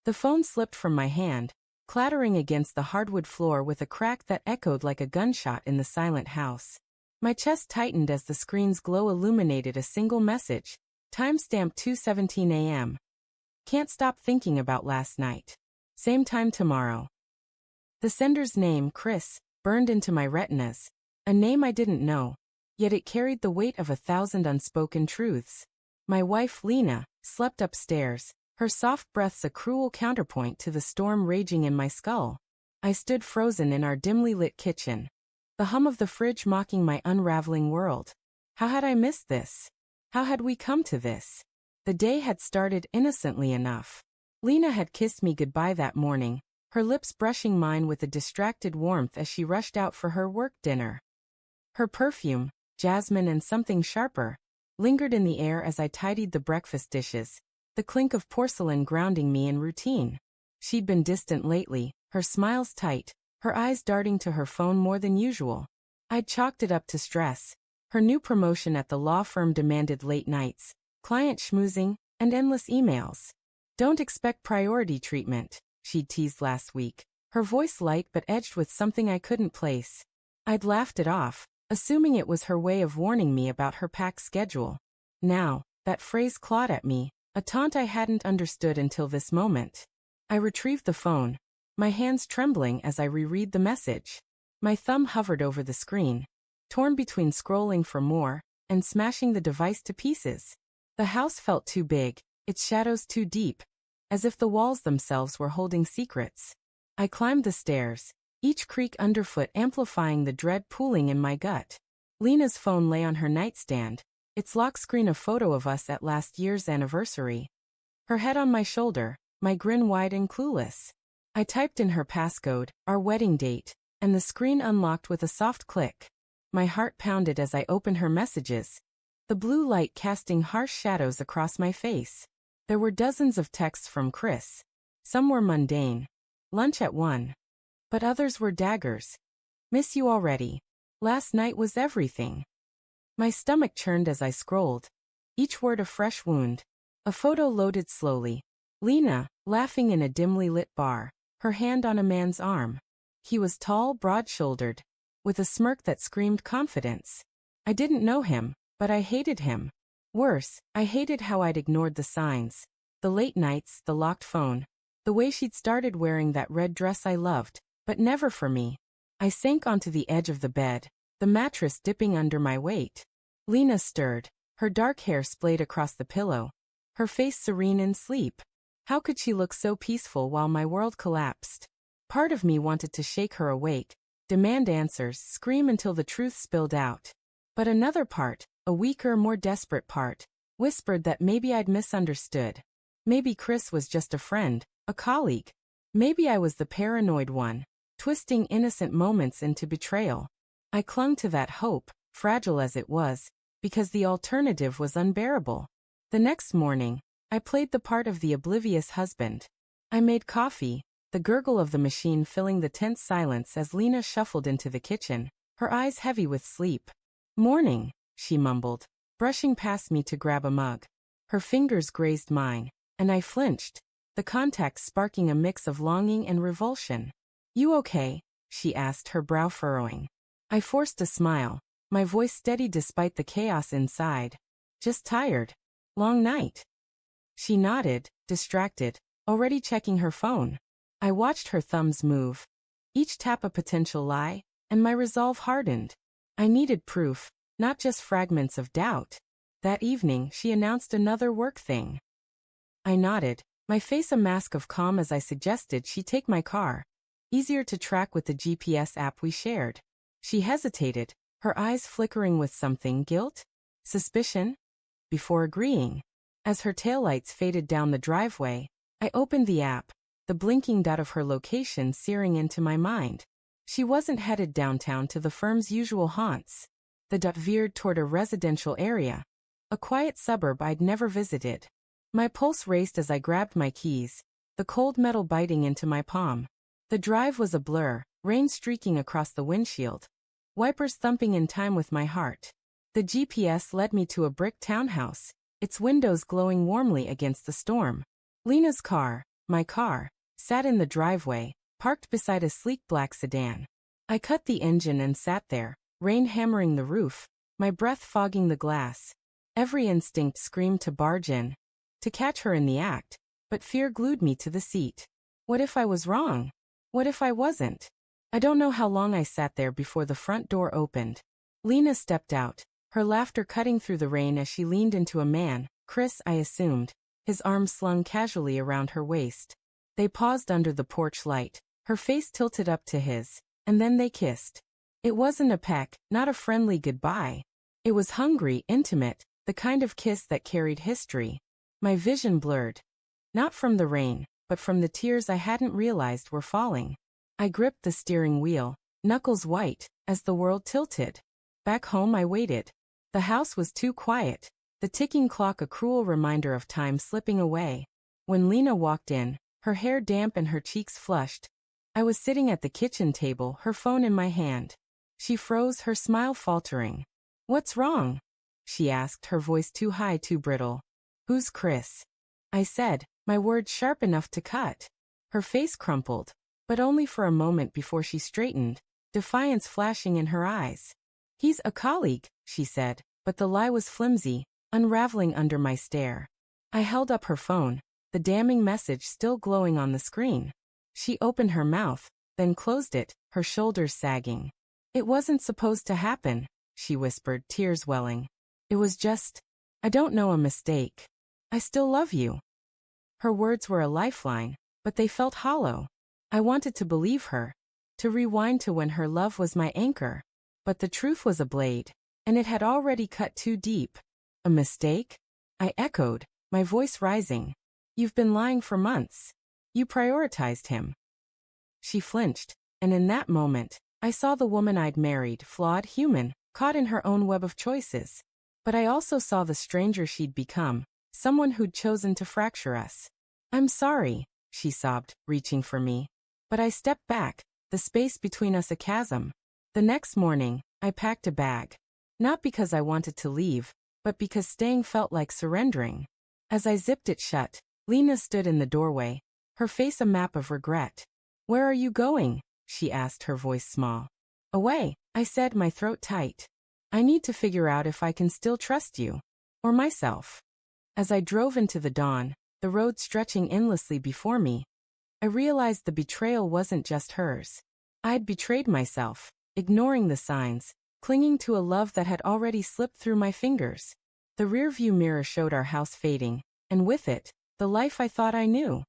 The phone slipped from my hand, clattering against the hardwood floor with a crack that echoed like a gunshot in the silent house. My chest tightened as the screen's glow illuminated a single message, timestamp 2:17 a.m. Can't stop thinking about last night. Same time tomorrow. The sender's name, Chris, burned into my retinas, a name I didn't know, yet it carried the weight of 1,000 unspoken truths. My wife, Lena, slept upstairs, her soft breaths a cruel counterpoint to the storm raging in my skull. I stood frozen in our dimly lit kitchen, the hum of the fridge mocking my unraveling world. How had I missed this? How had we come to this? The day had started innocently enough. Lena had kissed me goodbye that morning, her lips brushing mine with a distracted warmth as she rushed out for her work dinner. Her perfume, jasmine and something sharper, lingered in the air as I tidied the breakfast dishes, the clink of porcelain grounding me in routine. She'd been distant lately, her smiles tight, her eyes darting to her phone more than usual. I'd chalked it up to stress. Her new promotion at the law firm demanded late nights, client schmoozing, and endless emails. Don't expect priority treatment, she'd teased last week, her voice light but edged with something I couldn't place. I'd laughed it off, assuming it was her way of warning me about her packed schedule. Now, that phrase clawed at me, a taunt I hadn't understood until this moment. I retrieved the phone, my hands trembling as I reread the message. My thumb hovered over the screen, torn between scrolling for more and smashing the device to pieces. The house felt too big, its shadows too deep, as if the walls themselves were holding secrets. I climbed the stairs, each creak underfoot amplifying the dread pooling in my gut. Lena's phone lay on her nightstand, its lock screen a photo of us at last year's anniversary. Her head on my shoulder, my grin wide and clueless. I typed in her passcode, our wedding date, and the screen unlocked with a soft click. My heart pounded as I opened her messages, the blue light casting harsh shadows across my face. There were dozens of texts from Chris. Some were mundane. Lunch at 1. But others were daggers. Miss you already. Last night was everything. My stomach churned as I scrolled, each word a fresh wound. A photo loaded slowly. Lena, laughing in a dimly lit bar, her hand on a man's arm. He was tall, broad-shouldered, with a smirk that screamed confidence. I didn't know him, but I hated him. Worse, I hated how I'd ignored the signs. The late nights, the locked phone, the way she'd started wearing that red dress I loved, but never for me. I sank onto the edge of the bed, the mattress dipping under my weight. Lena stirred, her dark hair splayed across the pillow, her face serene in sleep. How could she look so peaceful while my world collapsed? Part of me wanted to shake her awake, demand answers, scream until the truth spilled out. But another part, a weaker, more desperate part, whispered that maybe I'd misunderstood. Maybe Chris was just a friend, a colleague. Maybe I was the paranoid one, twisting innocent moments into betrayal. I clung to that hope, fragile as it was, because the alternative was unbearable. The next morning, I played the part of the oblivious husband. I made coffee, the gurgle of the machine filling the tense silence as Lena shuffled into the kitchen, her eyes heavy with sleep. "Morning," she mumbled, brushing past me to grab a mug. Her fingers grazed mine, and I flinched, the contact sparking a mix of longing and revulsion. "You okay?" she asked, her brow furrowing. I forced a smile, my voice steady despite the chaos inside. "Just tired. Long night." She nodded, distracted, already checking her phone. I watched her thumbs move, each tap a potential lie, and my resolve hardened. I needed proof, not just fragments of doubt. That evening, she announced another work thing. I nodded, my face a mask of calm as I suggested she take my car. Easier to track with the GPS app we shared. She hesitated, her eyes flickering with something, guilt? Suspicion? Before agreeing. As her taillights faded down the driveway, I opened the app, the blinking dot of her location searing into my mind. She wasn't headed downtown to the firm's usual haunts. The dot veered toward a residential area, a quiet suburb I'd never visited. My pulse raced as I grabbed my keys, the cold metal biting into my palm. The drive was a blur, rain streaking across the windshield, wipers thumping in time with my heart. The GPS led me to a brick townhouse, its windows glowing warmly against the storm. Lena's car, my car, sat in the driveway, parked beside a sleek black sedan. I cut the engine and sat there, rain hammering the roof, my breath fogging the glass. Every instinct screamed to barge in, to catch her in the act, but fear glued me to the seat. What if I was wrong? What if I wasn't? I don't know how long I sat there before the front door opened. Lena stepped out, her laughter cutting through the rain as she leaned into a man, Chris, I assumed, his arms slung casually around her waist. They paused under the porch light, her face tilted up to his, and then they kissed. It wasn't a peck, not a friendly goodbye. It was hungry, intimate, the kind of kiss that carried history. My vision blurred. Not from the rain, but from the tears I hadn't realized were falling. I gripped the steering wheel, knuckles white, as the world tilted. Back home I waited. The house was too quiet, the ticking clock a cruel reminder of time slipping away. When Lena walked in, her hair damp and her cheeks flushed, I was sitting at the kitchen table, her phone in my hand. She froze, her smile faltering. "What's wrong?" she asked, her voice too high, too brittle. "Who's Chris?" I said, my words sharp enough to cut. Her face crumpled, but only for a moment before she straightened, defiance flashing in her eyes. "He's a colleague," she said, but the lie was flimsy, unraveling under my stare. I held up her phone, the damning message still glowing on the screen. She opened her mouth, then closed it, her shoulders sagging. "It wasn't supposed to happen," she whispered, tears welling. "It was just, I don't know, a mistake. I still love you." Her words were a lifeline, but they felt hollow. I wanted to believe her, to rewind to when her love was my anchor. But the truth was a blade, and it had already cut too deep. "A mistake?" I echoed, my voice rising. "You've been lying for months. You prioritized him." She flinched, and in that moment, I saw the woman I'd married, flawed, human, caught in her own web of choices. But I also saw the stranger she'd become, someone who'd chosen to fracture us. "I'm sorry," she sobbed, reaching for me. But I stepped back, the space between us a chasm. The next morning, I packed a bag. Not because I wanted to leave, but because staying felt like surrendering. As I zipped it shut, Lena stood in the doorway, her face a map of regret. "Where are you going?" she asked, her voice small. "Away," I said, my throat tight. "I need to figure out if I can still trust you. Or myself." As I drove into the dawn, the road stretching endlessly before me, I realized the betrayal wasn't just hers. I'd betrayed myself, ignoring the signs, clinging to a love that had already slipped through my fingers. The rearview mirror showed our house fading, and with it, the life I thought I knew.